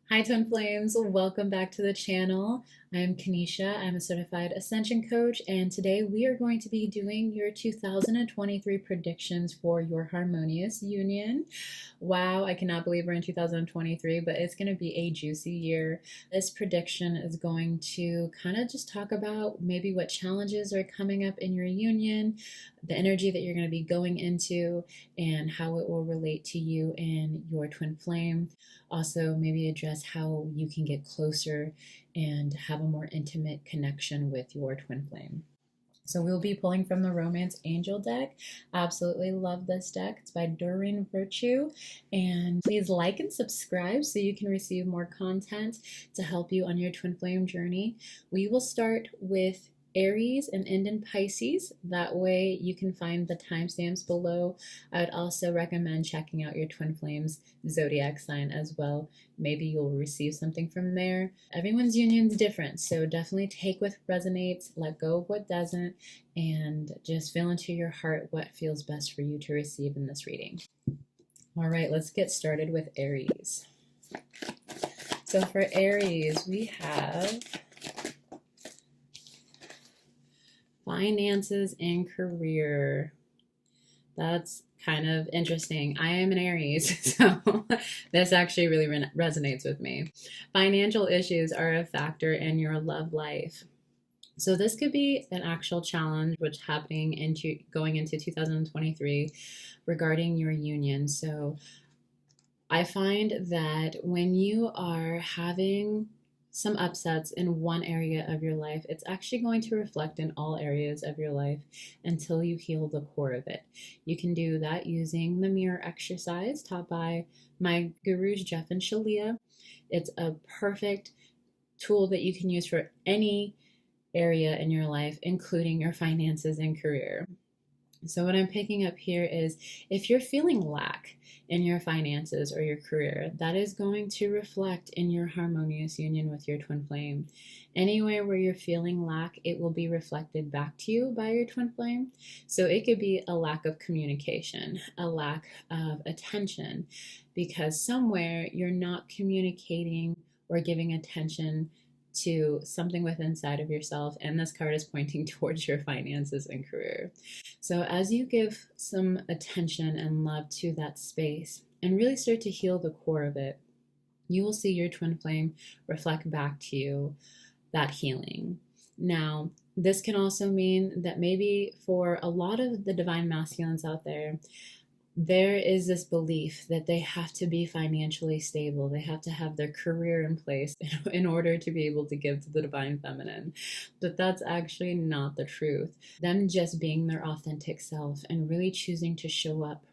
Hi Twin Flames, welcome back to the channel. I'm Kanisha, I'm a certified Ascension coach, and today we are going to be doing your 2023 predictions for your Harmonious Union. Wow, I cannot believe we're in 2023, but it's going to be a juicy year. This prediction is going to kind of just talk about maybe what challenges are coming up in your union, the energy that you're going to be going into, and how it will relate to you and your twin flame. Also, maybe address how you can get closer and have a more intimate connection with your twin flame. So we'll be pulling from the Romance Angel deck. Absolutely love this deck. It's by Doreen Virtue. And please like and subscribe so you can receive more content to help you on your twin flame journey. We will start with Aries and end in Pisces. That way you can find the timestamps below. I would also recommend checking out your twin flame's zodiac sign as well. Maybe you'll receive something from there. Everyone's union's different, so definitely take what resonates, let go of what doesn't, and just feel into your heart what feels best for you to receive in this reading. All right, let's get started with Aries. So for Aries, we have finances and career. That's kind of interesting. I am an Aries, so this actually really resonates with me. Financial issues are a factor in your love life. So this could be an actual challenge which happening into going into 2023 regarding your union. So I find that when you are having some upsets in one area of your life, it's actually going to reflect in all areas of your life until you heal the core of it. You can do that using the mirror exercise taught by my gurus, Jeff and Shalia. It's a perfect tool that you can use for any area in your life, including your finances and career. So what I'm picking up here is if you're feeling lack in your finances or your career, that is going to reflect in your harmonious union with your twin flame. Anywhere where you're feeling lack, it will be reflected back to you by your twin flame. So it could be a lack of communication, a lack of attention, because somewhere you're not communicating or giving attention to something within inside of yourself, and this card is pointing towards your finances and career. So as you give some attention and love to that space and really start to heal the core of it, you will see your twin flame reflect back to you that healing. Now, this can also mean that maybe for a lot of the divine masculines out there is this belief that they have to be financially stable. They have to have their career in place in order to be able to give to the divine feminine. But that's actually not the truth. Them just being their authentic self and really choosing to show up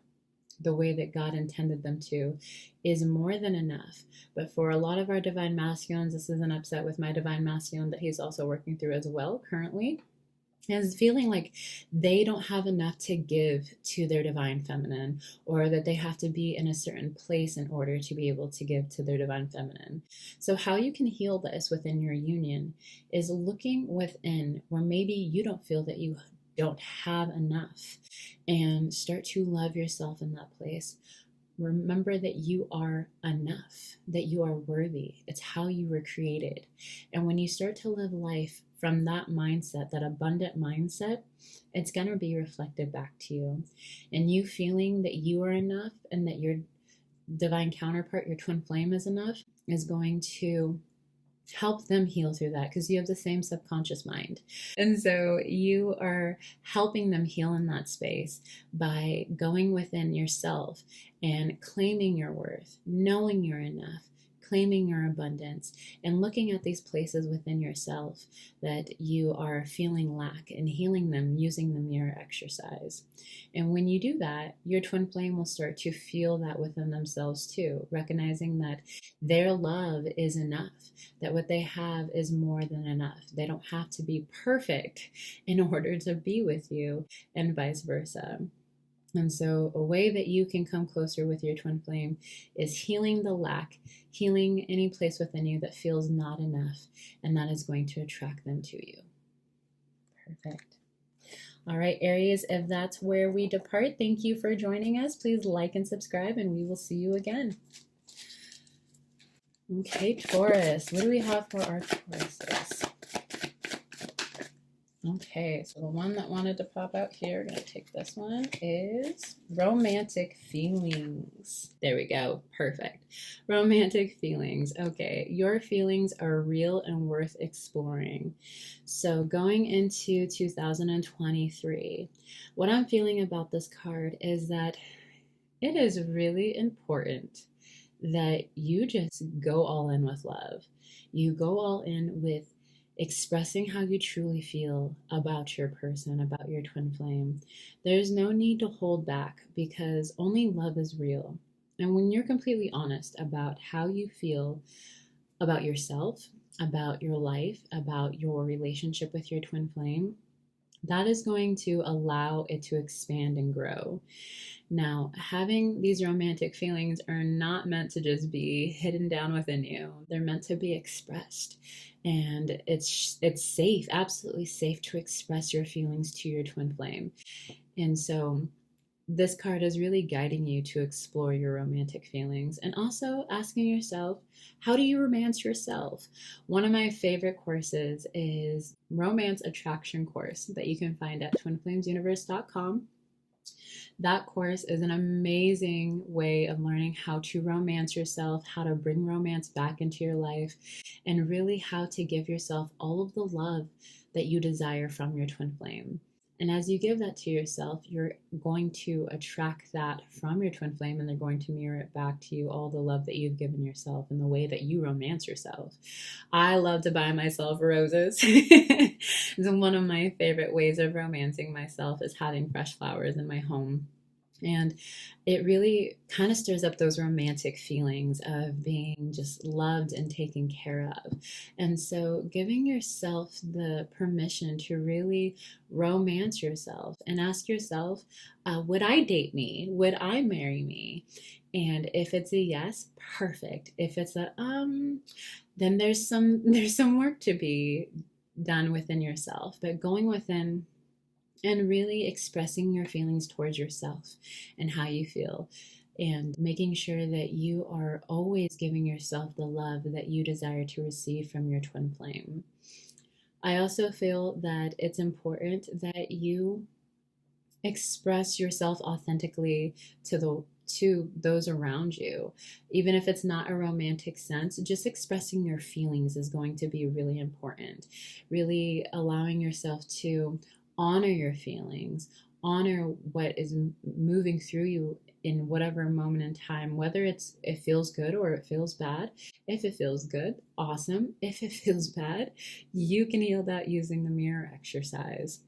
the way that God intended them to is more than enough. But for a lot of our divine masculines, this is an upset with my divine masculine that he's also working through as well currently, is feeling like they don't have enough to give to their divine feminine, or that they have to be in a certain place in order to be able to give to their divine feminine. So how you can heal this within your union is looking within where maybe you don't feel that you don't have enough, and start to love yourself in that place. Remember that you are enough, that you are worthy. It's how you were created. And when you start to live life from that mindset, that abundant mindset, it's going to be reflected back to you. And you feeling that you are enough and that your divine counterpart, your twin flame, is enough, is going to help them heal through that, because you have the same subconscious mind. And so you are helping them heal in that space by going within yourself and claiming your worth, knowing you're enough, claiming your abundance, and looking at these places within yourself that you are feeling lack and healing them using the mirror exercise. And when you do that, your twin flame will start to feel that within themselves too, recognizing that their love is enough, that what they have is more than enough. They don't have to be perfect in order to be with you, and vice versa. And so a way that you can come closer with your twin flame is healing the lack, healing any place within you that feels not enough, and that is going to attract them to you. Perfect. All right, Aries, if that's where we depart, thank you for joining us. Please like and subscribe, and we will see you again. Okay, Taurus. What do we have for our Tauruses? Okay, so the one that wanted to pop out here, I'm going to take this one, is romantic feelings. There we go. Perfect. Romantic feelings. Okay, your feelings are real and worth exploring. So going into 2023, what I'm feeling about this card is that it is really important that you just go all in with love. You go all in with expressing how you truly feel about your person, about your twin flame. There's no need to hold back because only love is real. And when you're completely honest about how you feel about yourself, about your life, about your relationship with your twin flame, that is going to allow it to expand and grow. Now, having these romantic feelings are not meant to just be hidden down within you. They're meant to be expressed. And it's safe, absolutely safe to express your feelings to your twin flame. And so this card is really guiding you to explore your romantic feelings and also asking yourself, how do you romance yourself? One of my favorite courses is Romance Attraction course that you can find at twinflamesuniverse.com. That course is an amazing way of learning how to romance yourself, how to bring romance back into your life, and really how to give yourself all of the love that you desire from your twin flame. And as you give that to yourself, you're going to attract that from your twin flame, and they're going to mirror it back to you, all the love that you've given yourself and the way that you romance yourself. I love to buy myself roses. One of my favorite ways of romancing myself is having fresh flowers in my home. And it really kind of stirs up those romantic feelings of being just loved and taken care of. And so giving yourself the permission to really romance yourself and ask yourself, would I date me? Would I marry me? And if it's a yes, perfect. If it's a then there's some work to be done within yourself. But going within and really expressing your feelings towards yourself and how you feel, and making sure that you are always giving yourself the love that you desire to receive from your twin flame. I also feel that it's important that you express yourself authentically to those around you. Even if it's not a romantic sense, just expressing your feelings is going to be really important. Really allowing yourself to honor your feelings, honor what is moving through you in whatever moment in time, whether it feels good or it feels bad. If it feels good, awesome. If it feels bad, you can heal that using the mirror exercise.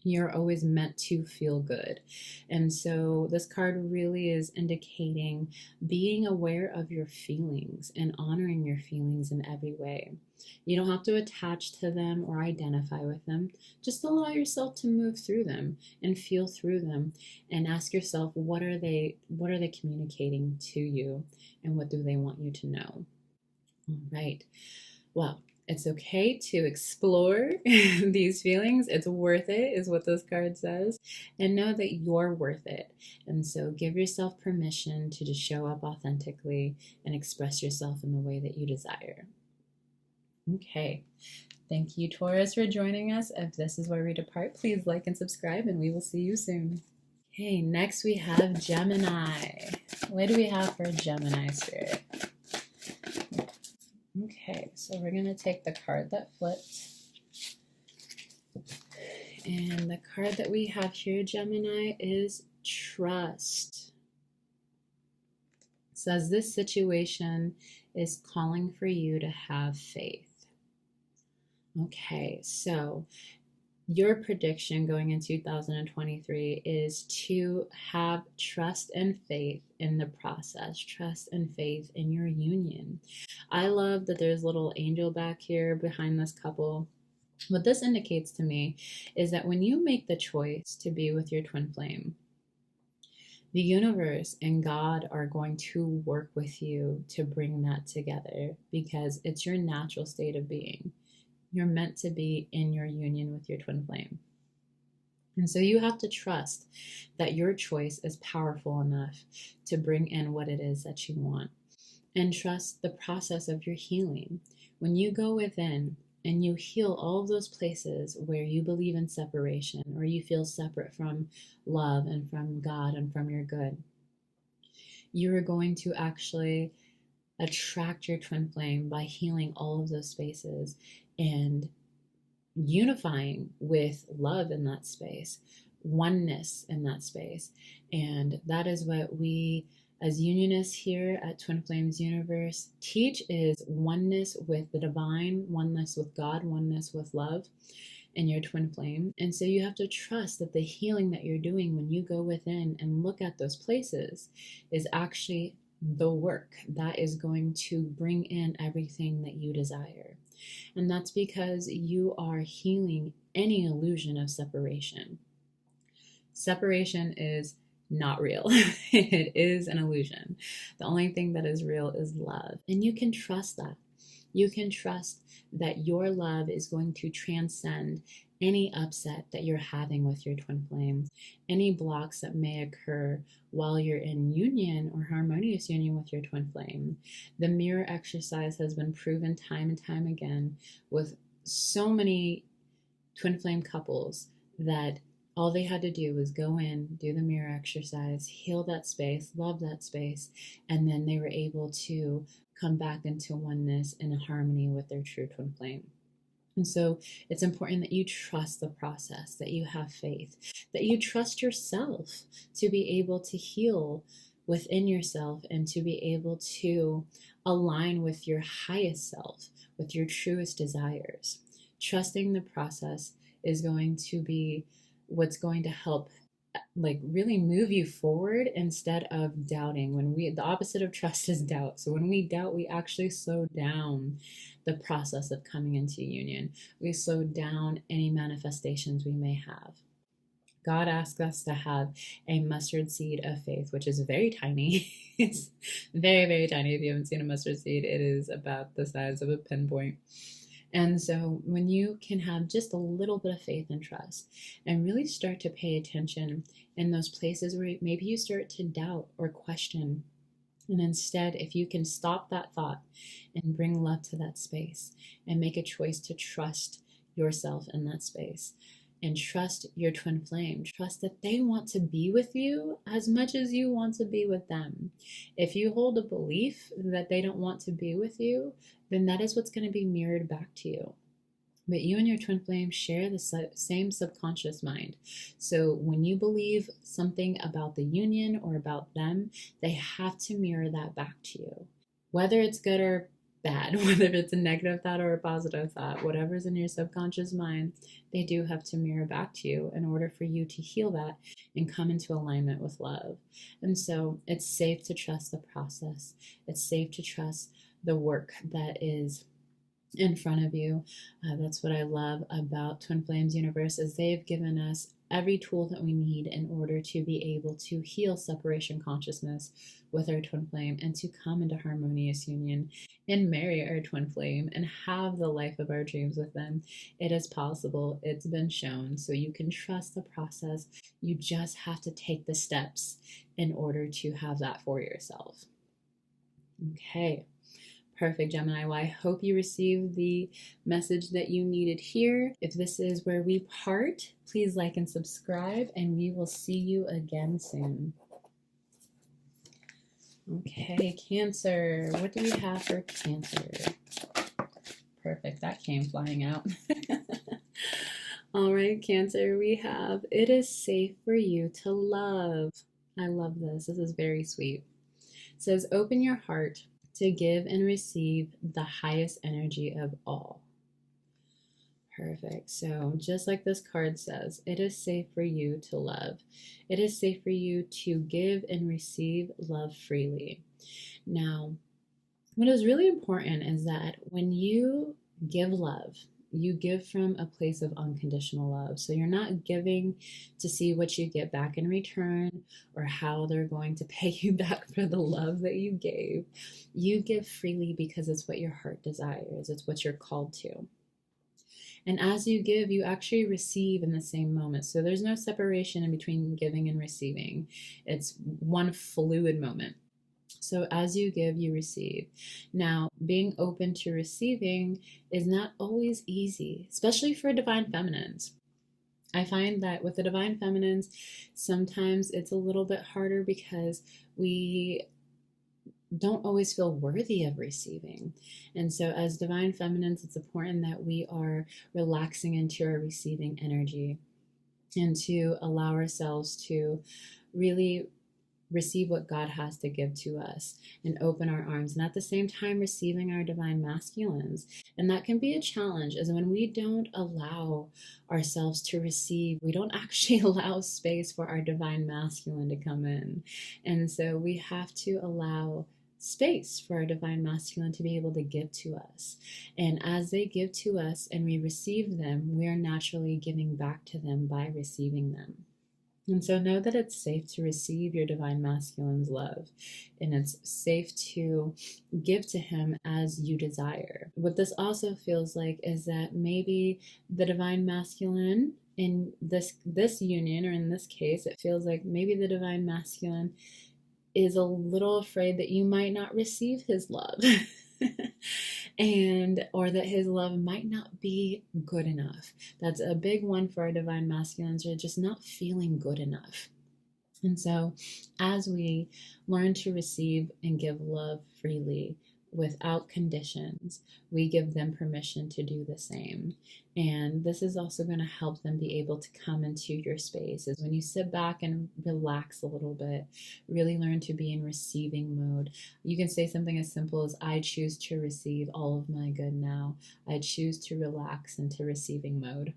You're always meant to feel good. And so this card really is indicating being aware of your feelings and honoring your feelings in every way. You don't have to attach to them or identify with them. Just allow yourself to move through them and feel through them, and ask yourself, what are they communicating to you, and what do they want you to know? All right. Well, it's okay to explore these feelings. It's worth it, is what this card says. And know that you're worth it. And so give yourself permission to just show up authentically and express yourself in the way that you desire. Okay. Thank you, Taurus, for joining us. If this is where we depart, please like and subscribe, and we will see you soon. Okay, next we have Gemini. What do we have for Gemini, Spirit? Okay, so we're going to take the card that flipped. And the card that we have here, Gemini, is Trust. It says this situation is calling for you to have faith. Okay, so your prediction going in 2023 is to have trust and faith in the process, trust and faith in your union. I love that there's a little angel back here behind this couple. What this indicates to me is that when you make the choice to be with your twin flame, the universe and God are going to work with you to bring that together, because it's your natural state of being. You're meant to be in your union with your twin flame. And so you have to trust that your choice is powerful enough to bring in what it is that you want. and trust the process of your healing. When you go within and you heal all of those places where you believe in separation or you feel separate from love and from God and from your good, you are going to actually attract your twin flame by healing all of those spaces and unifying with love in that space, oneness in that space. And that is what we as unionists here at Twin Flames Universe teach, is oneness with the divine, oneness with God, oneness with love in your twin flame. And so you have to trust that the healing that you're doing when you go within and look at those places is actually the work that is going to bring in everything that you desire. And that's because you are healing any illusion of separation. Separation is not real. It is an illusion. The only thing that is real is love. And you can trust that. You can trust that your love is going to transcend any upset that you're having with your twin flame, any blocks that may occur while you're in union or harmonious union with your twin flame. The mirror exercise has been proven time and time again with so many twin flame couples that all they had to do was go in, do the mirror exercise, heal that space, love that space, and then they were able to come back into oneness and harmony with their true twin flame. And so it's important that you trust the process, that you have faith, that you trust yourself to be able to heal within yourself and to be able to align with your highest self, with your truest desires. Trusting the process is going to be what's going to help really move you forward instead of doubting. The opposite of trust is doubt. So when we doubt, we actually slow down the process of coming into union. We slow down any manifestations we may have. God asks us to have a mustard seed of faith, which is very tiny. It's very, very tiny. If you haven't seen a mustard seed, it is about the size of a pinpoint. And so when you can have just a little bit of faith and trust and really start to pay attention in those places where maybe you start to doubt or question, and instead, if you can stop that thought and bring love to that space and make a choice to trust yourself in that space and trust your twin flame, trust that they want to be with you as much as you want to be with them. If you hold a belief that they don't want to be with you, then that is what's going to be mirrored back to you. But you and your twin flame share the same subconscious mind. So when you believe something about the union or about them, they have to mirror that back to you. Whether it's good or bad, whether it's a negative thought or a positive thought, whatever's in your subconscious mind, they do have to mirror back to you in order for you to heal that and come into alignment with love. And so it's safe to trust the process. It's safe to trust the work that is in front of you. That's what I love about Twin Flames Universe, is they've given us every tool that we need in order to be able to heal separation consciousness with our twin flame and to come into harmonious union and marry our twin flame and have the life of our dreams with them. It is possible. It's been shown. So you can trust the process. You just have to take the steps in order to have that for yourself. Okay. Perfect, Gemini. Well, I hope you received the message that you needed here. If this is where we part, please like and subscribe, and we will see you again soon. Okay, Cancer. What do we have for Cancer? Perfect. That came flying out. All right, Cancer. We have, it is safe for you to love. I love this. This is very sweet. It says, open your heart to give and receive the highest energy of all. Perfect. So just like this card says, it is safe for you to love. It is safe for you to give and receive love freely. Now, what is really important is that when you give love, you give from a place of unconditional love. So you're not giving to see what you get back in return or how they're going to pay you back for the love that you gave. You give freely because it's what your heart desires. It's what you're called to. And as you give, you actually receive in the same moment. So there's no separation in between giving and receiving. It's one fluid moment. So as you give, you receive. Now, being open to receiving is not always easy, especially for divine feminines. I find that with the divine feminines, sometimes it's a little bit harder because we don't always feel worthy of receiving. And so, as divine feminines, it's important that we are relaxing into our receiving energy and to allow ourselves to really receive what God has to give to us and open our arms, and at the same time receiving our divine masculines. And that can be a challenge, is when we don't allow ourselves to receive, we don't actually allow space for our divine masculine to come in. And so we have to allow space for our divine masculine to be able to give to us. And as they give to us and we receive them, we are naturally giving back to them by receiving them. And so know that it's safe to receive your divine masculine's love, and it's safe to give to him as you desire. What this also feels like is that maybe the divine masculine in this union, or in this case, it feels like maybe the divine masculine is a little afraid that you might not receive his love. And or that his love might not be good enough. That's a big one for our divine masculines, are just not feeling good enough. And so as we learn to receive and give love freely without conditions, we give them permission to do the same. And this is also going to help them be able to come into your space. Is when you sit back and relax a little bit, really learn to be in receiving mode. You can say something as simple as, I choose to receive all of my good now. I choose to relax into receiving mode.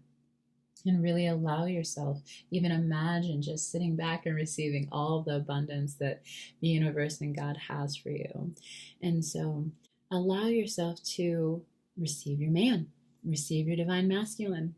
And really allow yourself, even imagine just sitting back and receiving all the abundance that the universe and God has for you. And so allow yourself to receive your man, receive your divine masculine.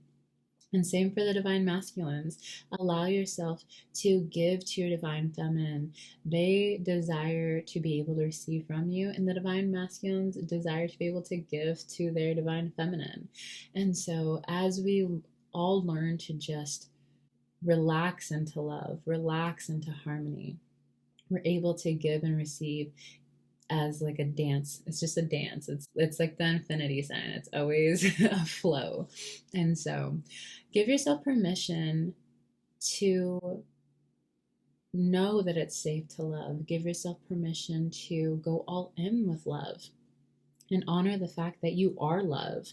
And same for the divine masculines. Allow yourself to give to your divine feminine. They desire to be able to receive from you, and the divine masculines desire to be able to give to their divine feminine. And so as we all learn to just relax into love, relax into harmony, we're able to give and receive as like a dance. It's just a dance. It's like the infinity sign. It's always a flow. And so give yourself permission to know that it's safe to love. Give yourself permission to go all in with love. And honor the fact that you are love.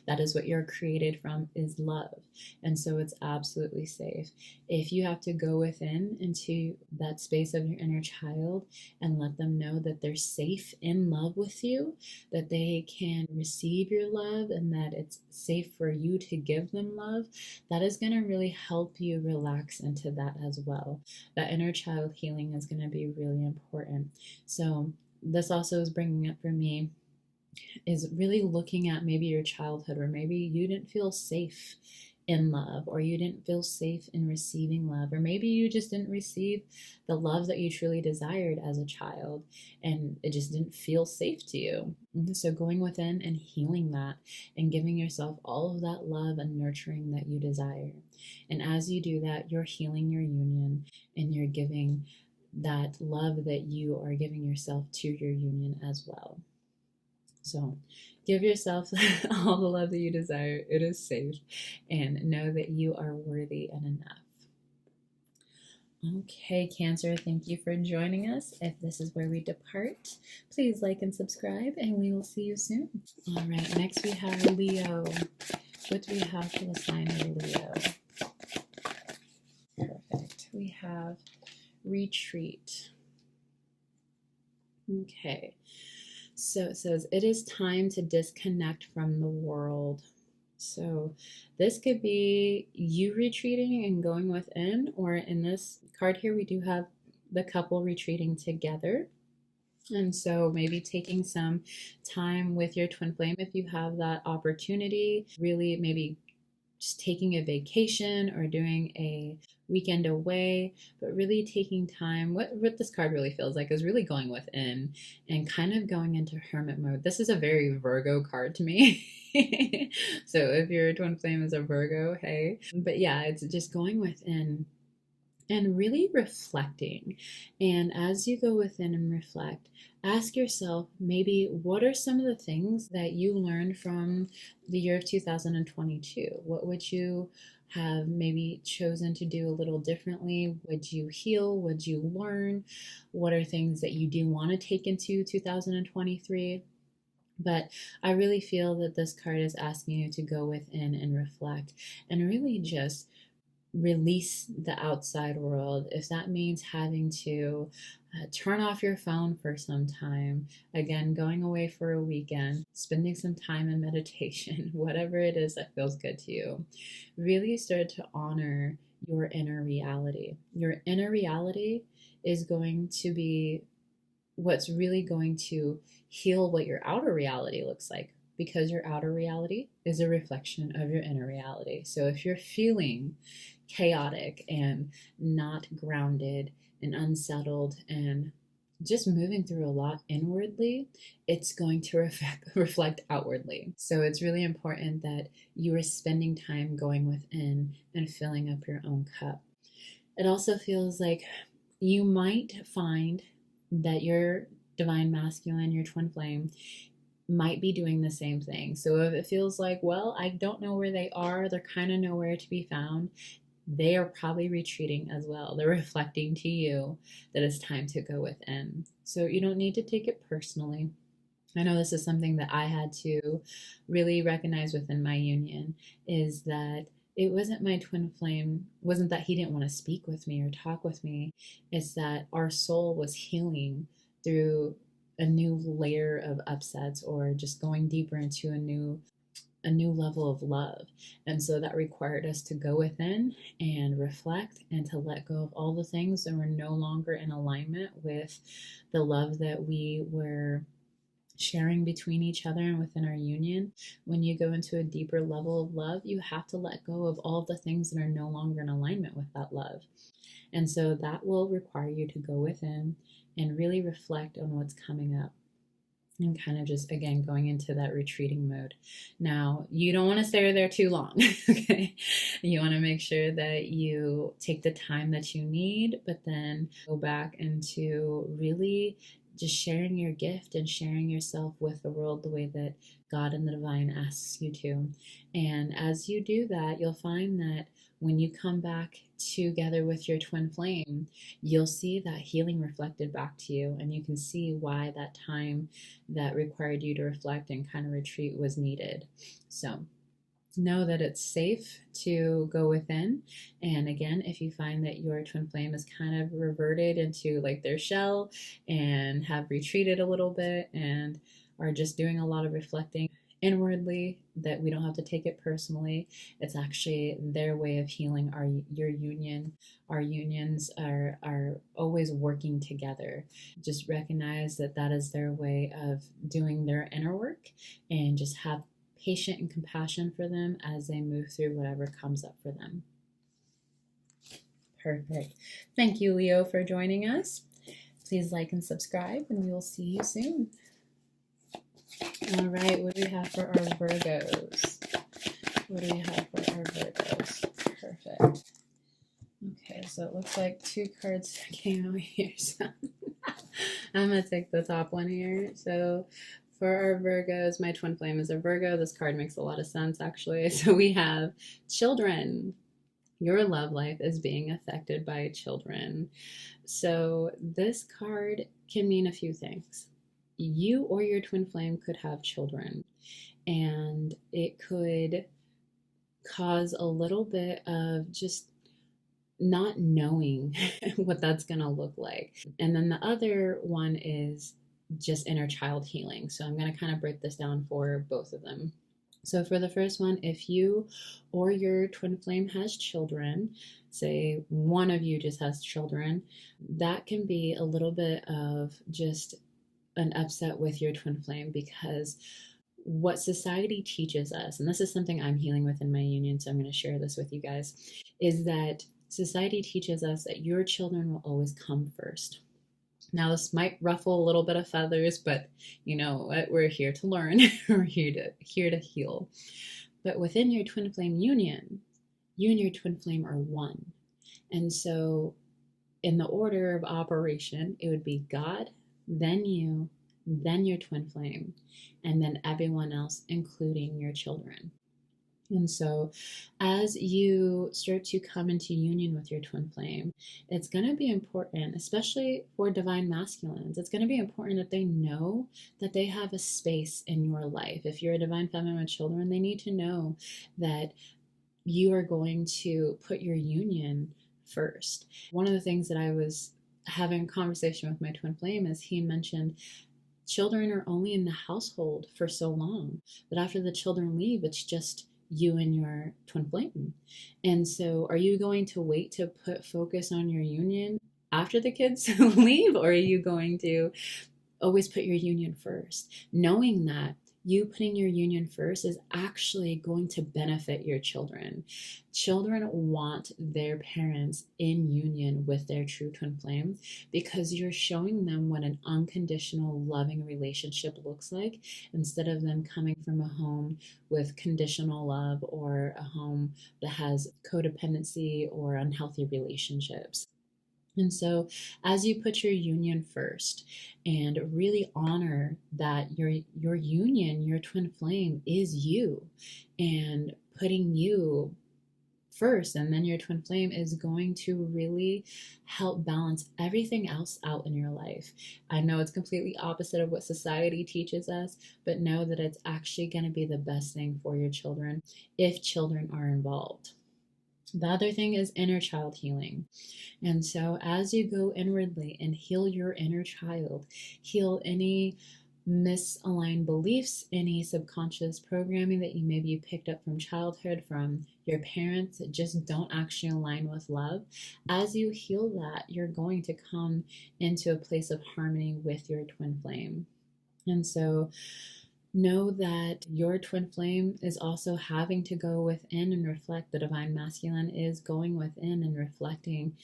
That is what you're created from, is love. And so it's absolutely safe. If you have to go within into that space of your inner child and let them know that they're safe in love with you, that they can receive your love, and that it's safe for you to give them love, that is going to really help you relax into that as well. That inner child healing is going to be really important. So this also is bringing up for me is really looking at maybe your childhood, where maybe you didn't feel safe in love, or you didn't feel safe in receiving love, or maybe you just didn't receive the love that you truly desired as a child, and it just didn't feel safe to you. So going within and healing that, and giving yourself all of that love and nurturing that you desire. And as you do that, you're healing your union, and you're giving that love that you are giving yourself to your union as well. So give yourself all the love that you desire. It is safe. And know that you are worthy and enough. Okay, Cancer, thank you for joining us. If this is where we depart, please like and subscribe, and we will see you soon. All right, next we have Leo. What do we have for the sign of Leo? Perfect. We have retreat. Okay. So it says, it is time to disconnect from the world. So this could be you retreating and going within, or in this card here, we do have the couple retreating together. And so maybe taking some time with your twin flame if you have that opportunity, really maybe just taking a vacation or doing a weekend away, but really taking time. What this card really feels like is really going within and kind of going into hermit mode. This is a very Virgo card to me. So if your twin flame is a Virgo, hey. But yeah, it's just going within and really reflecting. And as you go within and reflect, ask yourself maybe what are some of the things that you learned from the year of 2022? What would you have maybe chosen to do a little differently? Would you heal? Would you learn? What are things that you do want to take into 2023? But I really feel that this card is asking you to go within and reflect and really just release the outside world. If that means having to turn off your phone for some time, again, going away for a weekend, spending some time in meditation, whatever it is that feels good to you, really start to honor your inner reality. Your inner reality is going to be what's really going to heal what your outer reality looks like, because your outer reality is a reflection of your inner reality. So if you're feeling chaotic and not grounded and unsettled and just moving through a lot inwardly, it's going to reflect outwardly. So it's really important that you are spending time going within and filling up your own cup. It also feels like you might find that your divine masculine, your twin flame, might be doing the same thing. So if it feels like, well, I don't know where they are, they're kind of nowhere to be found, they are probably retreating as well. They're reflecting to you that it's time to go within. So you don't need to take it personally. I know this is something that I had to really recognize within my union, is that it wasn't my twin flame, wasn't that he didn't want to speak with me or talk with me. It's that our soul was healing through a new layer of upsets, or just going deeper into a new level of love. And so that required us to go within and reflect and to let go of all the things that were no longer in alignment with the love that we were sharing between each other and within our union. When you go into a deeper level of love, you have to let go of all the things that are no longer in alignment with that love. And so that will require you to go within and really reflect on what's coming up, and kind of just, again, going into that retreating mode. Now, you don't want to stay there too long, okay? You want to make sure that you take the time that you need, but then go back into really just sharing your gift and sharing yourself with the world the way that God and the divine asks you to. And as you do that, you'll find that when you come back together with your twin flame, you'll see that healing reflected back to you, and you can see why that time that required you to reflect and kind of retreat was needed. So know that it's safe to go within. And again, if you find that your twin flame is kind of reverted into like their shell and have retreated a little bit and are just doing a lot of reflecting inwardly, that we don't have to take it personally. It's actually their way of healing your union. Our unions are always working together. Just recognize that that is their way of doing their inner work, and just have patient and compassion for them as they move through whatever comes up for them. Perfect. Thank you, Leo, for joining us. Please like and subscribe, and we will see you soon. All right, what do we have for our Virgos? What do we have for our Virgos? Perfect. Okay, so it looks like two cards came out here. So I'm going to take the top one here. So for our Virgos, my twin flame is a Virgo. This card makes a lot of sense, actually. So we have children. Your love life is being affected by children. So this card can mean a few things. You or your twin flame could have children, and it could cause a little bit of just not knowing what that's going to look like. And then the other one is just inner child healing. So I'm going to kind of break this down for both of them. So for the first one, if you or your twin flame has children, say one of you just has children, that can be a little bit of just an upset with your twin flame, because what society teaches us, and this is something I'm healing within my union, so I'm going to share this with you guys, is that society teaches us that your children will always come first. Now, this might ruffle a little bit of feathers, but you know what? We're here to learn. We're here to heal. But within your twin flame union, you and your twin flame are one. And so in the order of operation, it would be God, then you, then your twin flame, and then everyone else, including your children. And so as you start to come into union with your twin flame, it's going to be important, especially for divine masculines, it's going to be important that they know that they have a space in your life. If you're a divine feminine with children, they need to know that you are going to put your union first. One of the things that I was having a conversation with my twin flame is he mentioned children are only in the household for so long, that after the children leave, it's just you and your twin flame. And so are you going to wait to put focus on your union after the kids leave, or are you going to always put your union first, knowing that you putting your union first is actually going to benefit your children. Children want their parents in union with their true twin flame, because you're showing them what an unconditional loving relationship looks like, instead of them coming from a home with conditional love, or a home that has codependency or unhealthy relationships. And so as you put your union first and really honor that your union, your twin flame is you, and putting you first, and then your twin flame is going to really help balance everything else out in your life. I know it's completely opposite of what society teaches us, but know that it's actually going to be the best thing for your children if children are involved. The other thing is inner child healing. And so as you go inwardly and heal your inner child, heal any misaligned beliefs, any subconscious programming that you maybe picked up from childhood, from your parents, that just don't actually align with love. As you heal that, you're going to come into a place of harmony with your twin flame. And so know that your twin flame is also having to go within and reflect. The divine masculine is going within and reflecting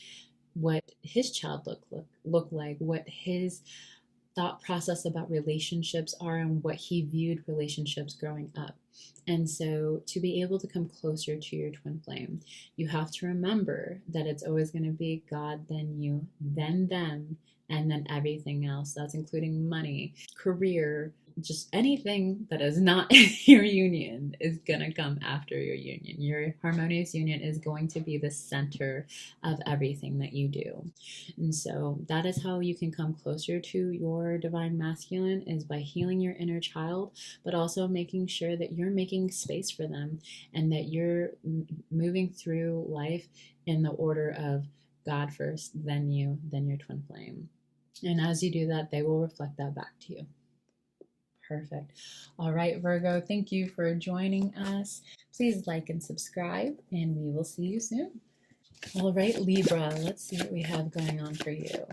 what his child look like, what his thought process about relationships are, and what he viewed relationships growing up. And so to be able to come closer to your twin flame, you have to remember that it's always going to be God, then you, then them, and then everything else. That's including money, career, just anything that is not your union is gonna come after your union. Your harmonious union is going to be the center of everything that you do. And so that is how you can come closer to your divine masculine, is by healing your inner child, but also making sure that you're making space for them, and that you're moving through life in the order of God first, then you, then your twin flame. And as you do that, they will reflect that back to you. Perfect. All right, Virgo, thank you for joining us. Please like and subscribe, and we will see you soon. All right, Libra, let's see what we have going on for you.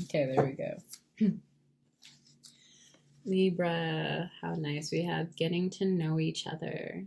Okay, there we go. Libra, how nice. We have getting to know each other.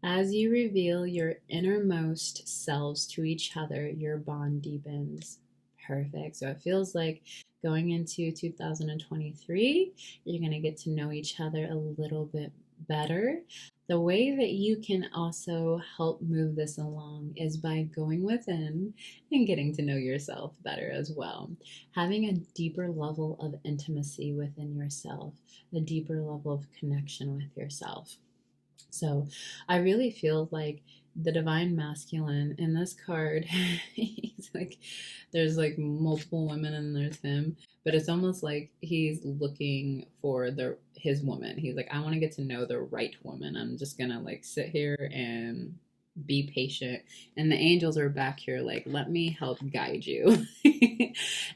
As you reveal your innermost selves to each other, your bond deepens. Perfect. So it feels like going into 2023, you're going to get to know each other a little bit better. The way that you can also help move this along is by going within and getting to know yourself better as well. Having a deeper level of intimacy within yourself, a deeper level of connection with yourself. So I really feel like the divine masculine in this card, he's like, there's like multiple women and there's him, but it's almost like he's looking for his woman. He's like, I want to get to know the right woman. I'm just gonna like sit here and be patient. And the angels are back here like, let me help guide you.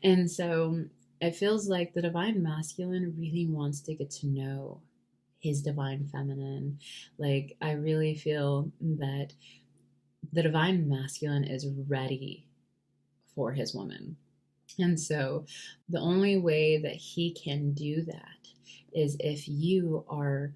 And so it feels like the divine masculine really wants to get to know his divine feminine. Like, I really feel that the divine masculine is ready for his woman. And so the only way that he can do that is if you are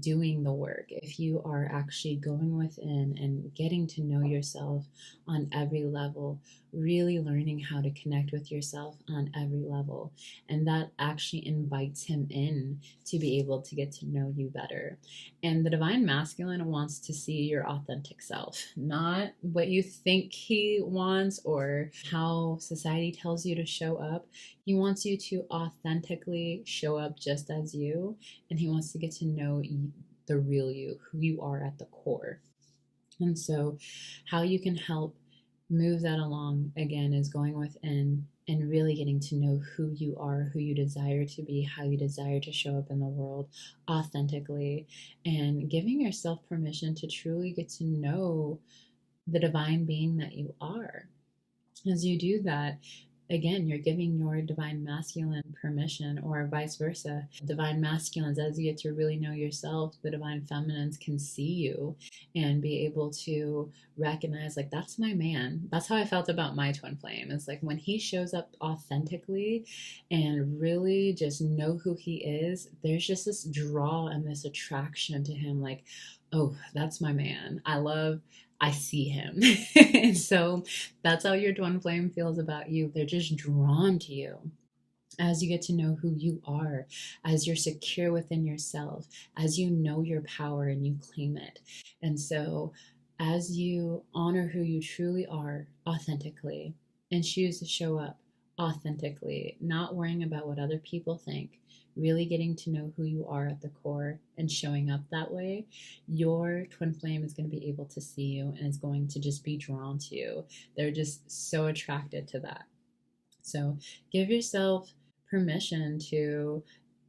doing the work, if you are actually going within and getting to know yourself on every level, really learning how to connect with yourself on every level, and that actually invites him in to be able to get to know you better. And the divine masculine wants to see your authentic self, not what you think he wants or how society tells you to show up. He wants you to authentically show up just as you, and he wants to get to know the real you, who you are at the core. And so how you can help move that along, again, is going within and really getting to know who you are, who you desire to be, how you desire to show up in the world authentically, and giving yourself permission to truly get to know the divine being that you are. As you do that, again, you're giving your divine masculine permission, or vice versa. Divine masculines, as you get to really know yourself, the divine feminines can see you and be able to recognize, like, that's my man. That's how I felt about my twin flame. It's like when he shows up authentically and really just know who he is, there's just this draw and this attraction to him, like, oh, that's my man. I see him. And so that's how your twin flame feels about you. They're just drawn to you as you get to know who you are, as you're secure within yourself, as you know your power and you claim it. And so as you honor who you truly are authentically and choose to show up authentically, not worrying about what other people think, really getting to know who you are at the core and showing up that way, your twin flame is going to be able to see you and is going to just be drawn to you. They're just so attracted to that. So give yourself permission to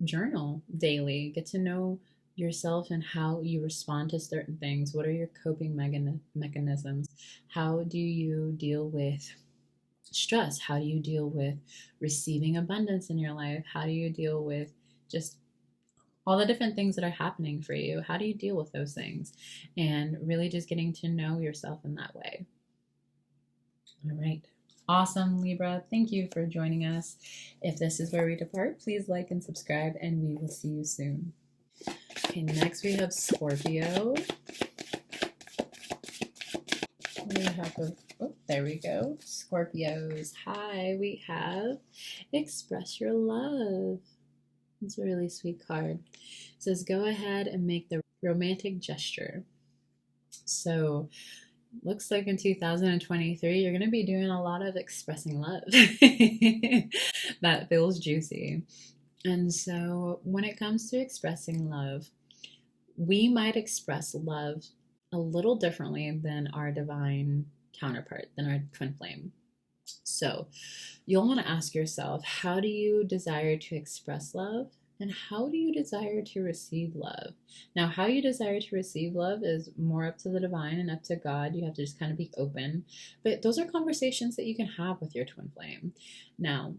journal daily, get to know yourself and how you respond to certain things. What are your coping mechanisms? How do you deal with stress? How do you deal with receiving abundance in your life? How do you deal with just all the different things that are happening for you? How do you deal with those things? And really just getting to know yourself in that way. All right. Awesome, Libra. Thank you for joining us. If this is where we depart, please like and subscribe, and we will see you soon. Okay, next we have Scorpio. We have there we go. Scorpios. Hi, we have Express Your Love. It's a really sweet card. It says, go ahead and make the romantic gesture. So looks like in 2023, you're going to be doing a lot of expressing love. That feels juicy. And so when it comes to expressing love, we might express love a little differently than our divine counterpart, than our twin flame. So you'll want to ask yourself, how do you desire to express love? And how do you desire to receive love? Now, how you desire to receive love is more up to the divine and up to God. You have to just kind of be open. But those are conversations that you can have with your twin flame. Now,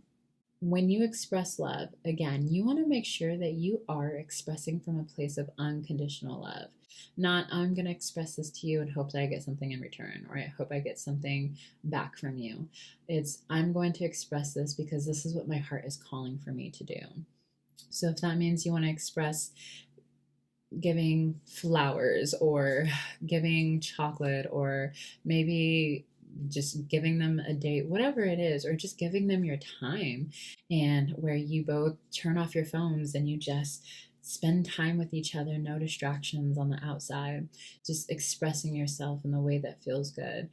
when you express love, again, you want to make sure that you are expressing from a place of unconditional love. Not, I'm going to express this to you and hope that I get something in return, or I hope I get something back from you. It's, I'm going to express this because this is what my heart is calling for me to do. So if that means you want to express giving flowers or giving chocolate, or maybe just giving them a date, whatever it is, or just giving them your time, and where you both turn off your phones and you just spend time with each other, no distractions on the outside, just expressing yourself in the way that feels good.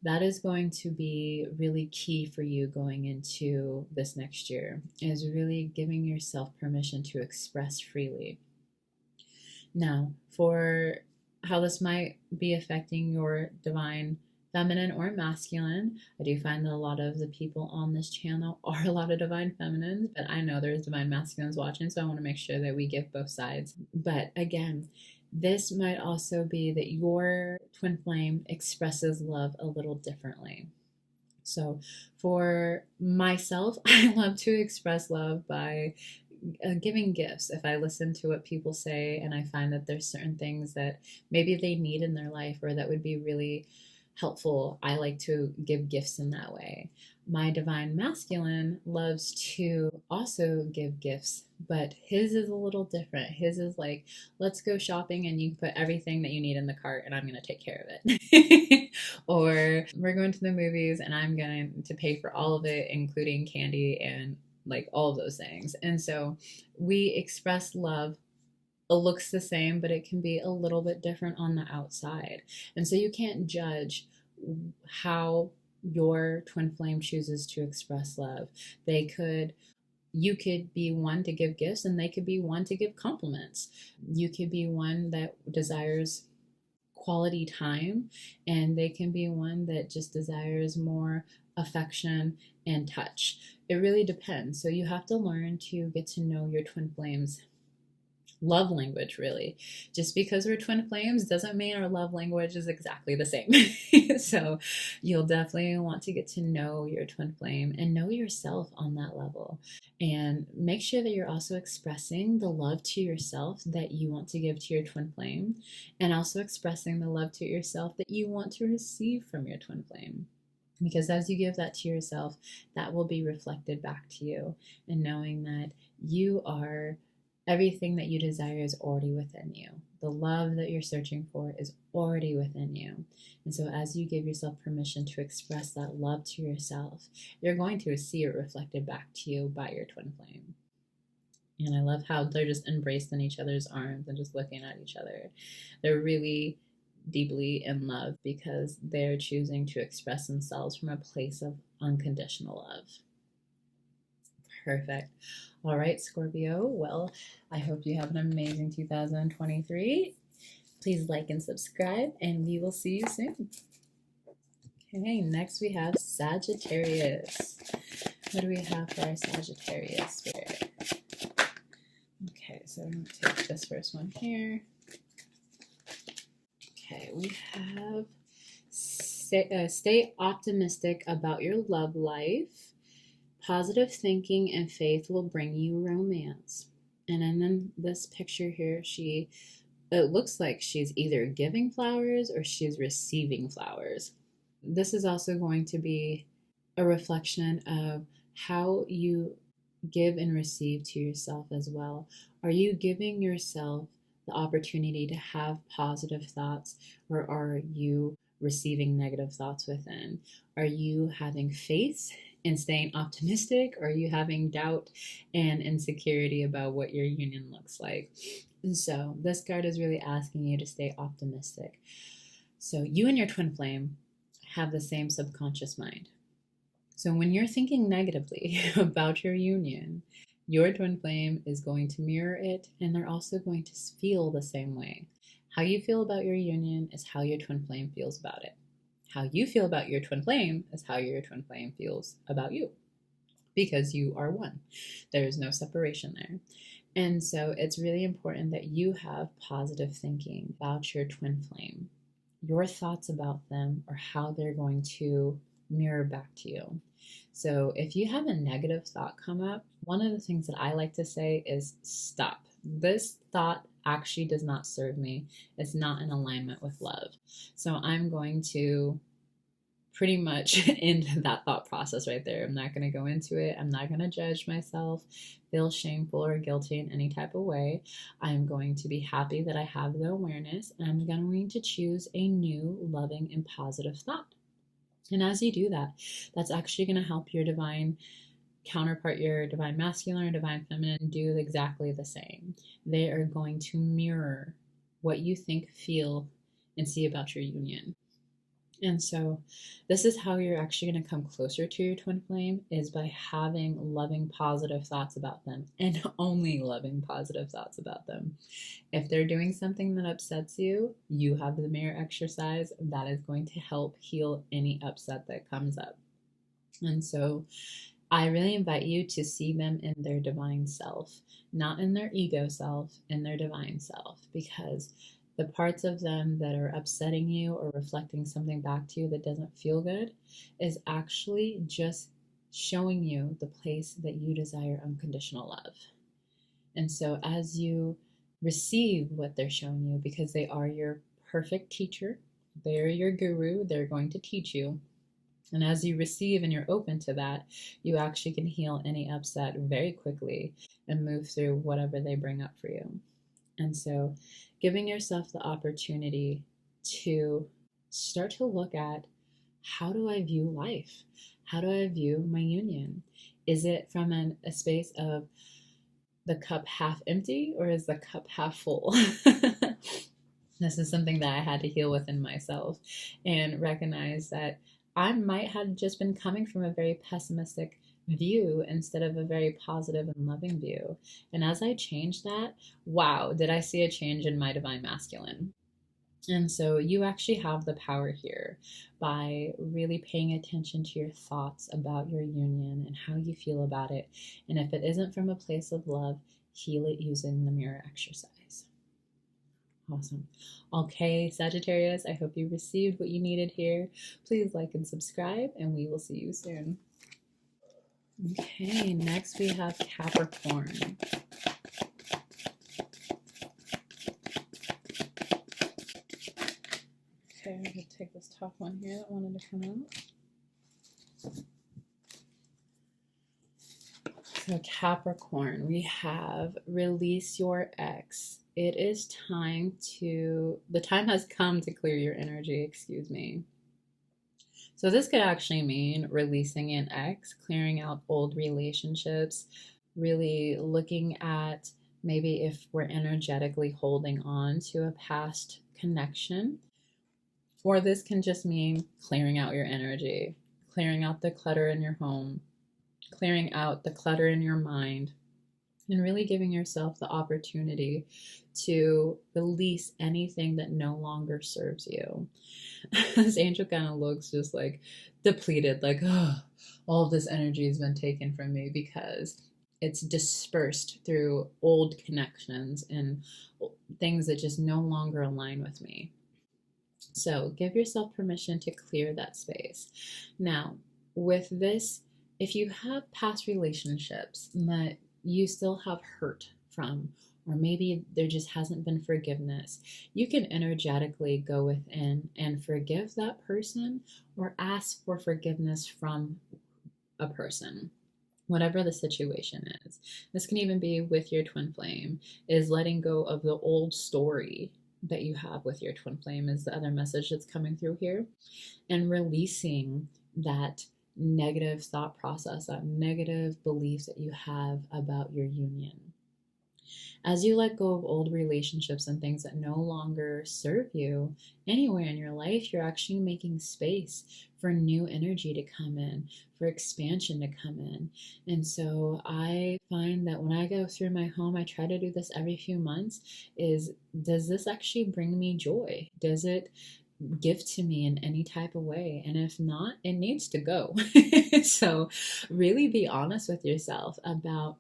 That is going to be really key for you going into this next year, is really giving yourself permission to express freely. Now, for how this might be affecting your divine feminine or masculine, I do find that a lot of the people on this channel are a lot of divine feminines, but I know there's divine masculines watching, so I want to make sure that we give both sides. But again, this might also be that your twin flame expresses love a little differently. So for myself, I love to express love by giving gifts. If I listen to what people say and I find that there's certain things that maybe they need in their life or that would be really helpful, I like to give gifts in that way. My divine masculine loves to also give gifts, but his is a little different. His is like, let's go shopping and you put everything that you need in the cart and I'm going to take care of it. Or we're going to the movies and I'm going to pay for all of it, including candy and like all of those things. And so we express love. It looks the same, but it can be a little bit different on the outside. And so you can't judge how your twin flame chooses to express love. You could be one to give gifts and they could be one to give compliments. You could be one that desires quality time and they can be one that just desires more affection and touch. It really depends. So you have to learn to get to know your twin flames love language, really. Just because we're twin flames doesn't mean our love language is exactly the same. So you'll definitely want to get to know your twin flame and know yourself on that level. And make sure that you're also expressing the love to yourself that you want to give to your twin flame, and also expressing the love to yourself that you want to receive from your twin flame. Because as you give that to yourself, that will be reflected back to you. And knowing that you are everything that you desire is already within you. The love that you're searching for is already within you. And so as you give yourself permission to express that love to yourself, you're going to see it reflected back to you by your twin flame. And I love how they're just embraced in each other's arms and just looking at each other. They're really deeply in love because they're choosing to express themselves from a place of unconditional love. Perfect. All right, Scorpio. Well, I hope you have an amazing 2023. Please like and subscribe, and we will see you soon. Okay, next we have Sagittarius. What do we have for our Sagittarius spirit? Okay, so I'm going to take this first one here. Okay, we have stay optimistic about your love life. Positive thinking and faith will bring you romance. And then this picture here, it looks like she's either giving flowers or she's receiving flowers. This is also going to be a reflection of how you give and receive to yourself as well. Are you giving yourself the opportunity to have positive thoughts, or are you receiving negative thoughts within? Are you having faith and staying optimistic, or are you having doubt and insecurity about what your union looks like? And so this card is really asking you to stay optimistic. So you and your twin flame have the same subconscious mind. So when you're thinking negatively about your union, your twin flame is going to mirror it, and they're also going to feel the same way. How you feel about your union is how your twin flame feels about it. How you feel about your twin flame is how your twin flame feels about you, because you are one. There's no separation there. And so it's really important that you have positive thinking about your twin flame. Your thoughts about them are how they're going to mirror back to you. So if you have a negative thought come up, one of the things that I like to say is stop. This thought actually does not serve me. It's not in alignment with love. So I'm going to pretty much end that thought process right there. I'm not going to go into it. I'm not going to judge myself, feel shameful or guilty in any type of way. I'm going to be happy that I have the awareness, and I'm going to choose a new loving and positive thought. And as you do that, that's actually going to help your divine counterpart, your divine masculine or divine feminine, do exactly the same. They are going to mirror what you think, feel, and see about your union. And so this is how you're actually going to come closer to your twin flame, is by having loving, positive thoughts about them, and only loving, positive thoughts about them. If they're doing something that upsets you, you have the mirror exercise that is going to help heal any upset that comes up. And so I really invite you to see them in their divine self, not in their ego self, in their divine self, because the parts of them that are upsetting you or reflecting something back to you that doesn't feel good is actually just showing you the place that you desire unconditional love. And so as you receive what they're showing you, because they are your perfect teacher, they're your guru, they're going to teach you. And as you receive and you're open to that, you actually can heal any upset very quickly and move through whatever they bring up for you. And so giving yourself the opportunity to start to look at, how do I view life? How do I view my union? Is it from a space of the cup half empty, or is the cup half full? This is something that I had to heal within myself and recognize that I might have just been coming from a very pessimistic view instead of a very positive and loving view. And as I changed that, wow, did I see a change in my divine masculine. And so you actually have the power here by really paying attention to your thoughts about your union and how you feel about it. And if it isn't from a place of love, heal it using the mirror exercise. Awesome. Okay, Sagittarius, I hope you received what you needed here. Please like and subscribe, and we will see you soon. Okay, next we have Capricorn. Okay, I'm going to take this top one here that wanted to come out. So Capricorn, we have release your ex. It is time the time has come to clear your energy, excuse me. So this could actually mean releasing an ex, clearing out old relationships, really looking at maybe if we're energetically holding on to a past connection. Or this can just mean clearing out your energy, clearing out the clutter in your home, clearing out the clutter in your mind, and really giving yourself the opportunity to release anything that no longer serves you. This angel kind of looks just like depleted, like, oh, all of this energy has been taken from me because it's dispersed through old connections and things that just no longer align with me. So give yourself permission to clear that space. Now, with this, if you have past relationships that you still have hurt from, or maybe there just hasn't been forgiveness, you can energetically go within and forgive that person or ask for forgiveness from a person, whatever the situation is. This can even be with your twin flame, is letting go of the old story that you have with your twin flame is the other message that's coming through here, and releasing that negative thought process, that negative belief that you have about your union. As you let go of old relationships and things that no longer serve you anywhere in your life, you're actually making space for new energy to come in, for expansion to come in. And so I find that when I go through my home, I try to do this every few months, does this actually bring me joy? Does it give to me in any type of way? And if not, it needs to go. So really be honest with yourself about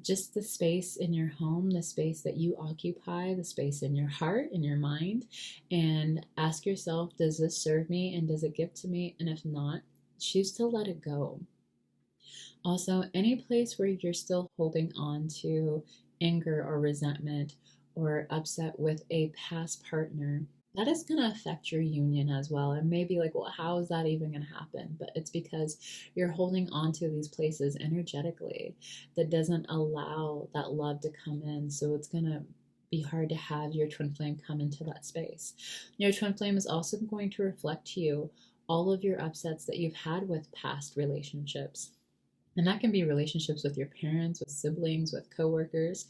just the space in your home, the space that you occupy, the space in your heart, in your mind, and ask yourself, does this serve me and does it give to me? And if not, choose to let it go. Also, any place where you're still holding on to anger or resentment or upset with a past partner, that is going to affect your union as well. And maybe like, well, how is that even going to happen? But it's because you're holding on to these places energetically that doesn't allow that love to come in. So it's going to be hard to have your twin flame come into that space. Your twin flame is also going to reflect to you all of your upsets that you've had with past relationships. And that can be relationships with your parents, with siblings, with coworkers.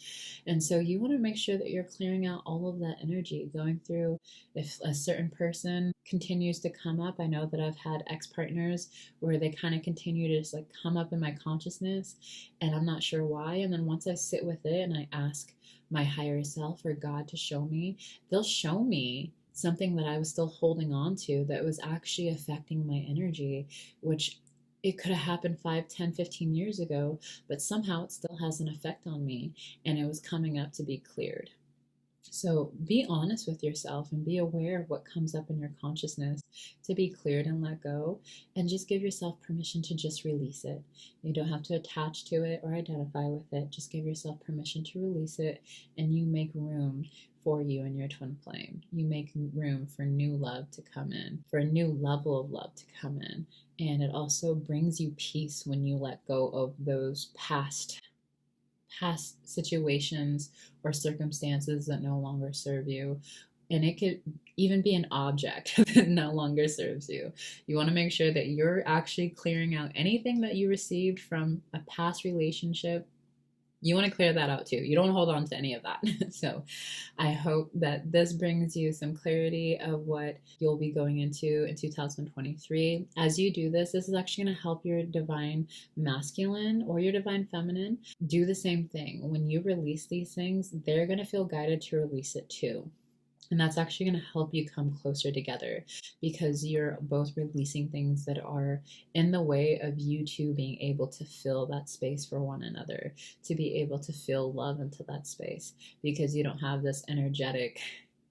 And so you want to make sure that you're clearing out all of that energy, going through if a certain person continues to come up. I know that I've had ex-partners where they kind of continue to just like come up in my consciousness and I'm not sure why. And then once I sit with it and I ask my higher self or God to show me, they'll show me something that I was still holding on to that was actually affecting my energy, which it could have happened 5, 10, 15 years ago, but somehow it still has an effect on me and it was coming up to be cleared. So be honest with yourself and be aware of what comes up in your consciousness to be cleared and let go, and just give yourself permission to just release it. You don't have to attach to it or identify with it. Just give yourself permission to release it, and you make room for you and your twin flame. You make room for new love to come in, for a new level of love to come in. And it also brings you peace when you let go of those past situations or circumstances that no longer serve you. And it could even be an object that no longer serves you. You want to make sure that you're actually clearing out anything that you received from a past relationship. You want to clear that out too. You don't hold on to any of that. So I hope that this brings you some clarity of what you'll be going into in 2023. As you do this, this is actually going to help your divine masculine or your divine feminine do the same thing. When you release these things, they're going to feel guided to release it too. And that's actually going to help you come closer together, because you're both releasing things that are in the way of you two being able to fill that space for one another, to be able to feel love into that space, because you don't have this energetic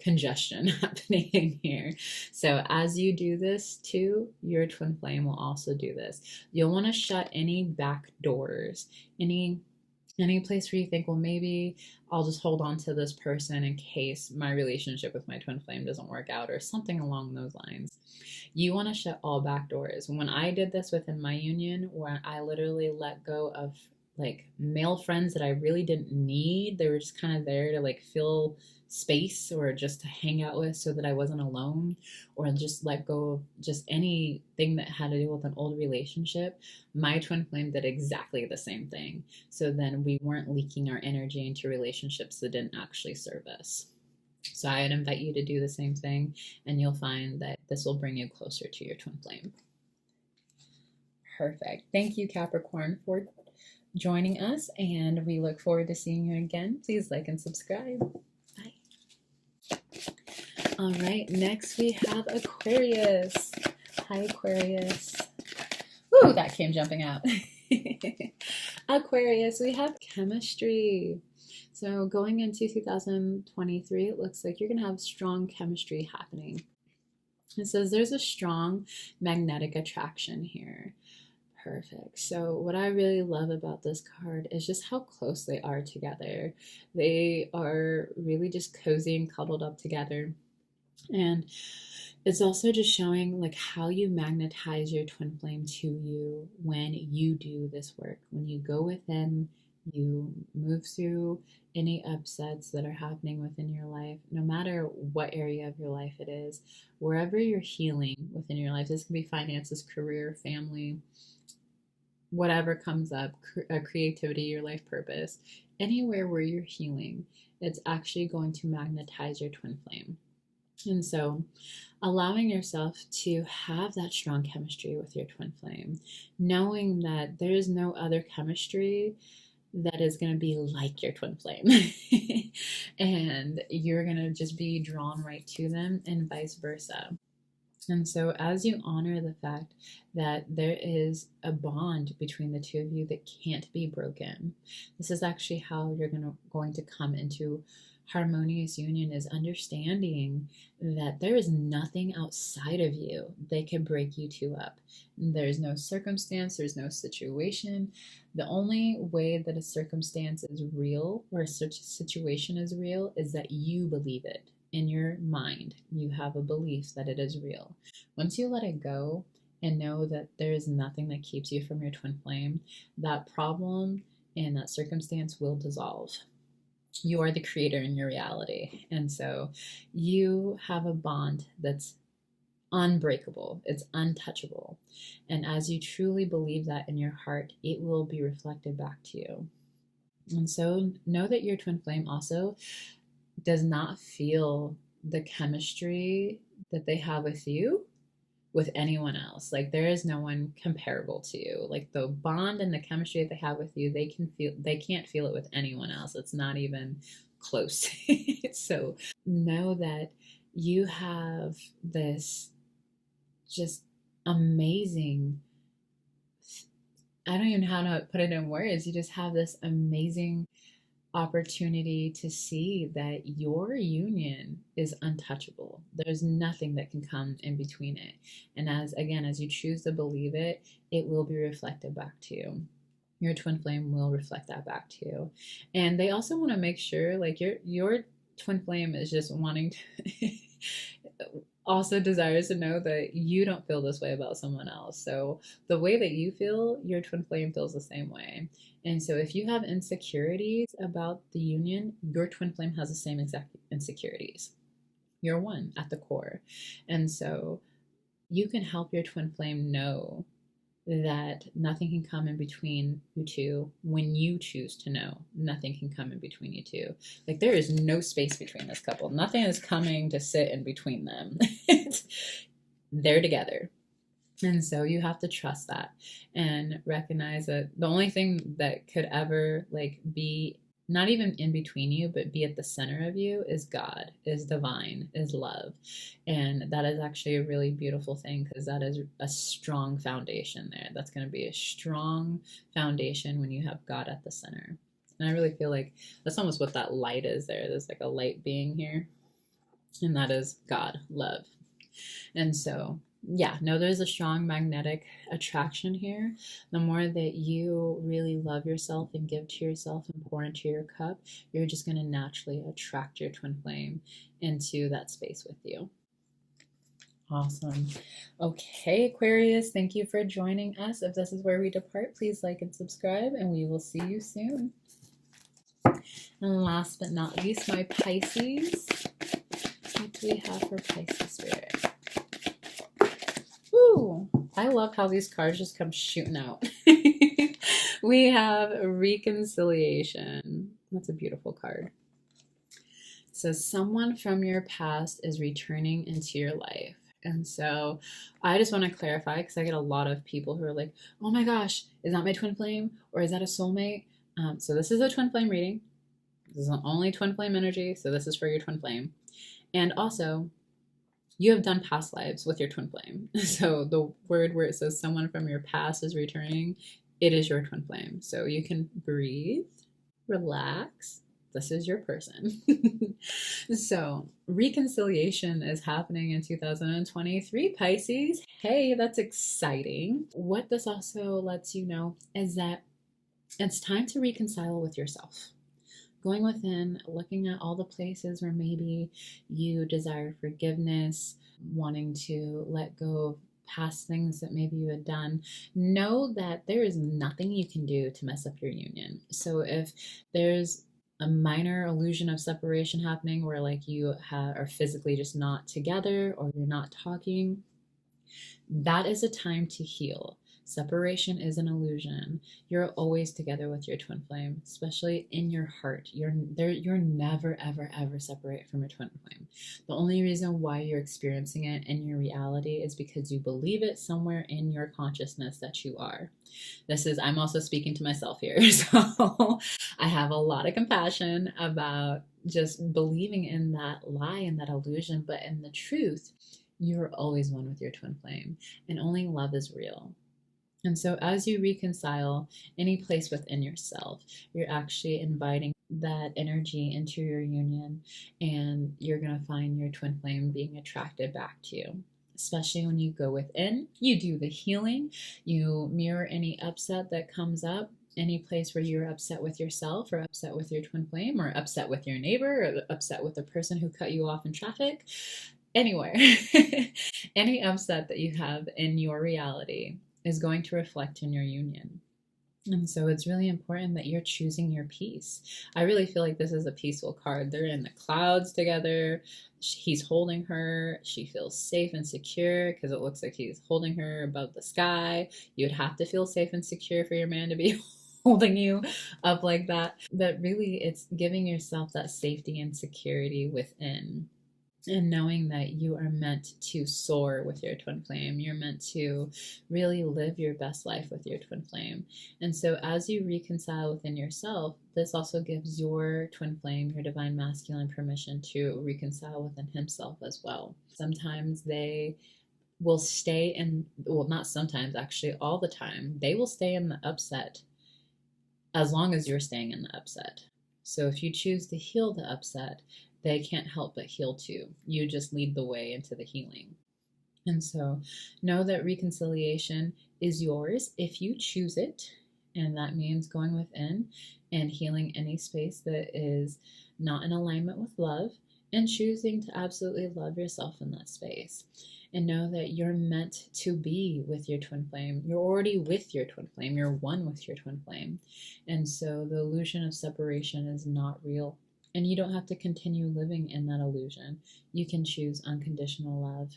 congestion happening in here. So as you do this too, your twin flame will also do this. You'll want to shut any back doors, any place where you think, well, maybe I'll just hold on to this person in case my relationship with my twin flame doesn't work out, or something along those lines. You want to shut all back doors. When I did this within my union, where I literally let go of like male friends that I really didn't need, they were just kind of there to like fill space or just to hang out with so that I wasn't alone, or just let go of just anything that had to do with an old relationship. My twin flame did exactly the same thing. So then we weren't leaking our energy into relationships that didn't actually serve us. So I'd invite you to do the same thing, and you'll find that this will bring you closer to your twin flame. Perfect. Thank you, Capricorn, for joining us, and we look forward to seeing you again. Please like and subscribe. Bye. All right, next we have Aquarius. Hi, Aquarius. Ooh, that came jumping out. Aquarius, we have chemistry. So going into 2023, it looks like you're going to have strong chemistry happening. It says there's a strong magnetic attraction here. Perfect. So what I really love about this card is just how close they are together. They are really just cozy and cuddled up together. And it's also just showing like how you magnetize your twin flame to you when you do this work. When you go within, you move through any upsets that are happening within your life, no matter what area of your life it is, wherever you're healing within your life. This can be finances, career, family, whatever comes up, creativity, your life purpose, anywhere where you're healing, it's actually going to magnetize your twin flame. And so allowing yourself to have that strong chemistry with your twin flame, knowing that there is no other chemistry that is going to be like your twin flame and you're going to just be drawn right to them, and vice versa. And so as you honor the fact that there is a bond between the two of you that can't be broken, this is actually how you're going to come into harmonious union, is understanding that there is nothing outside of you that can break you two up. There's no circumstance, there's no situation. The only way that a circumstance is real, or a situation is real, is that you believe it. In your mind, you have a belief that it is real. Once you let it go and know that there is nothing that keeps you from your twin flame, that problem and that circumstance will dissolve. You are the creator in your reality. And so you have a bond that's unbreakable. It's untouchable. And as you truly believe that in your heart, it will be reflected back to you. And so know that your twin flame also does not feel the chemistry that they have with you with anyone else. Like there is no one comparable to you. Like the bond and the chemistry that they have with you, they can't feel it with anyone else. It's not even close. So know that you have this just amazing, I don't even know how to put it in words. You just have this amazing opportunity to see that your union is untouchable. There's nothing that can come in between it. And as you choose to believe it, it will be reflected back to you. Your twin flame will reflect that back to you. And they also want to make sure, like, your twin flame is just wanting to also desires to know that you don't feel this way about someone else. So the way that you feel, your twin flame feels the same way. And so if you have insecurities about the union, your twin flame has the same exact insecurities. You're one at the core. And so you can help your twin flame know that nothing can come in between you two when you choose to know. Nothing can come in between you two. Like, there is no space between this couple. Nothing is coming to sit in between them. They're together. And so you have to trust that and recognize that the only thing that could ever be not even in between you, but be at the center of you is God, is divine, is love. And that is actually a really beautiful thing, because that is a strong foundation there. That's going to be a strong foundation when you have God at the center. And I really feel like that's almost what that light is there. There's like a light being here, and that is God, love. And so yeah, no, there's a strong magnetic attraction here. The more that you really love yourself and give to yourself and pour into your cup, you're just going to naturally attract your twin flame into that space with you. Awesome. Okay, Aquarius, thank you for joining us. If this is where we depart, please like and subscribe, and we will see you soon. And last but not least, my Pisces. What do we have for Pisces spirit? Ooh, I love how these cards just come shooting out. We have reconciliation. That's a beautiful card. So someone from your past is returning into your life. And so I just want to clarify, because I get a lot of people who are like, oh my gosh, is that my twin flame? Or is that a soulmate? So this is a twin flame reading. This is only twin flame energy. So this is for your twin flame. And also, you have done past lives with your twin flame. So the word where it says someone from your past is returning, it is your twin flame. So you can breathe, relax. This is your person. So reconciliation is happening in 2023, Pisces. Hey, that's exciting. What this also lets you know is that it's time to reconcile with yourself. Going within, looking at all the places where maybe you desire forgiveness, wanting to let go of past things that maybe you had done. Know that there is nothing you can do to mess up your union. So if there's a minor illusion of separation happening where you are physically just not together, or you're not talking, that is a time to heal. Separation is an illusion. You're always together with your twin flame, especially in your heart. You're never, ever, ever separate from your twin flame. The only reason why you're experiencing it in your reality is because you believe it somewhere in your consciousness that you are. I'm also speaking to myself here. So I have a lot of compassion about just believing in that lie and that illusion. But in the truth, you're always one with your twin flame, and only love is real. And so as you reconcile any place within yourself, you're actually inviting that energy into your union, and you're going to find your twin flame being attracted back to you. Especially when you go within, you do the healing, you mirror any upset that comes up, any place where you're upset with yourself, or upset with your twin flame, or upset with your neighbor, or upset with the person who cut you off in traffic, anywhere. Any upset that you have in your reality is going to reflect in your union. And so it's really important that you're choosing your peace. I really feel like this is a peaceful card. They're in the clouds together. He's holding her. She feels safe and secure because it looks like he's holding her above the sky. You'd have to feel safe and secure for your man to be holding you up like that. But really, it's giving yourself that safety and security within. And knowing that you are meant to soar with your twin flame. You're meant to really live your best life with your twin flame. And so as you reconcile within yourself, this also gives your twin flame, your divine masculine, permission to reconcile within himself as well. Sometimes they will stay in, well, not sometimes, actually all the time, they will stay in the upset as long as you're staying in the upset. So if you choose to heal the upset, they can't help but heal too. You just lead the way into the healing. And so know that reconciliation is yours if you choose it. And that means going within and healing any space that is not in alignment with love, and choosing to absolutely love yourself in that space. And know that you're meant to be with your twin flame. You're already with your twin flame. You're one with your twin flame. And so the illusion of separation is not real. And you don't have to continue living in that illusion. You can choose unconditional love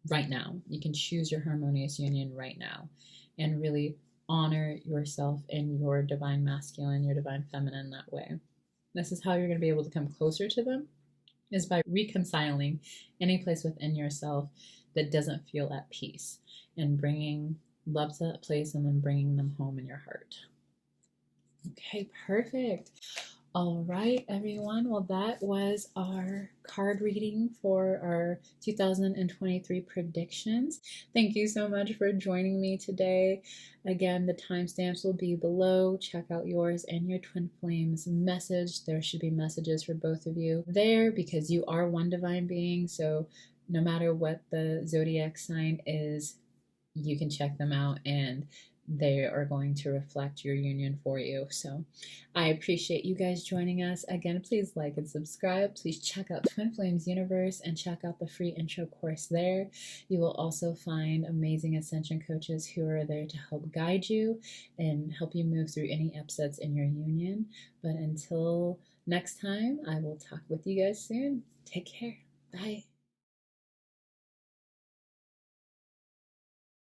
right now. You can choose your harmonious union right now and really honor yourself in your divine masculine, your divine feminine that way. This is how you're going to be able to come closer to them, is by reconciling any place within yourself that doesn't feel at peace and bringing love to that place and then bringing them home in your heart. Okay, perfect. All right, everyone. Well, that was our card reading for our 2023 predictions. Thank you so much for joining me today. Again, the timestamps will be below. Check out yours and your twin flames message. There should be messages for both of you there because you are one divine being. So no matter what the zodiac sign is, you can check them out and they are going to reflect your union for you. So I appreciate you guys joining us. Again, please like and subscribe. Please check out Twin Flames Universe and check out the free intro course there. You will also find amazing Ascension coaches who are there to help guide you and help you move through any upsets in your union. But until next time, I will talk with you guys soon. Take care. Bye.